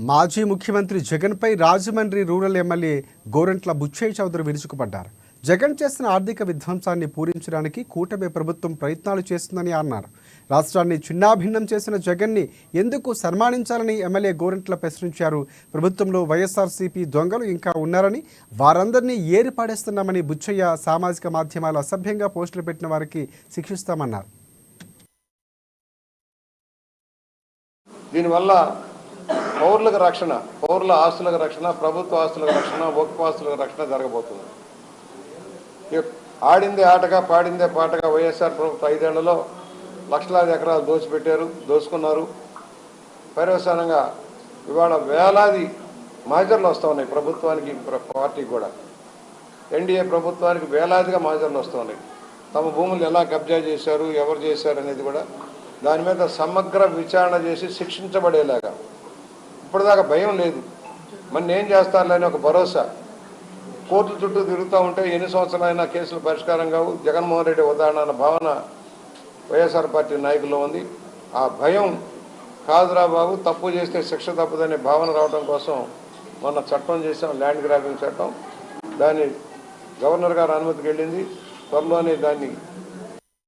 మాజీ ముఖ్యమంత్రి జగన్పై రాజమండ్రి రూరల్ ఎమ్మెల్యే గోరంట్ల బుచ్చయ్య చౌదరి విరుచుకుపడ్డారు. జగన్ చేసిన ఆర్థిక విధ్వంసాన్ని పూరించడానికి కూటమి ప్రభుత్వం ప్రయత్నాలు చేస్తుందని అన్నారు. రాష్ట్రాన్ని చిన్నాభిన్నం చేసిన జగన్ని ఎందుకు సన్మానించాలని ఎమ్మెల్యే గోరంట్ల ప్రశ్నించారు. ప్రభుత్వంలో వైఎస్ఆర్సీపీ దొంగలు ఇంకా ఉన్నారని, వారందరినీ ఏరిపాడేస్తున్నామని బుచ్చయ్య సామాజిక మాధ్యమాలు అసభ్యంగా పోస్టులు పెట్టిన వారికి శిక్షిస్తామన్నారు. దీనివల్ల పౌరులకు రక్షణ, పౌరుల ఆస్తులకు రక్షణ, ప్రభుత్వ ఆస్తులకు రక్షణ, వక్ఫ్ ఆస్తులకు రక్షణ జరగబోతుంది. ఆడిందే ఆటగా పాడిందే పాటగా వైఎస్ఆర్ ప్రభుత్వ 5 ఏళ్లలో లక్షలాది ఎకరాలు దోచుకున్నారు. పర్యవసానంగా ఇవాళ వేలాది మాజర్లు వస్తూ ఉన్నాయి ప్రభుత్వానికి, పార్టీకి కూడా. ఎన్డీఏ ప్రభుత్వానికి వేలాదిగా మాజర్లు వస్తూ ఉన్నాయి. తమ భూములు ఎలా కబ్జా చేశారు, ఎవరు చేశారు అనేది కూడా దాని మీద సమగ్ర విచారణ చేసి శిక్షించబడేలాగా. ఇప్పటిదాకా భయం లేదు, మరి నేను చేస్తానులేని ఒక భరోసా. కోర్టుల చుట్టూ తిరుగుతూ ఉంటే ఎన్ని సంవత్సరాలైనా కేసులు పరిష్కారం కావు. జగన్మోహన్ రెడ్డి ఉదాహరణ అన్న భావన వైఎస్ఆర్ పార్టీ నాయకుల్లో ఉంది. ఆ భయం కాదురా బాబు, తప్పు చేస్తే శిక్ష తప్పదనే భావన రావడం కోసం మొన్న చట్టం చేసాం, ల్యాండ్ గ్రాబింగ్ చట్టం. దాన్ని గవర్నర్ గారు అనుమతికి వెళ్ళింది. త్వరలోనే దాన్ని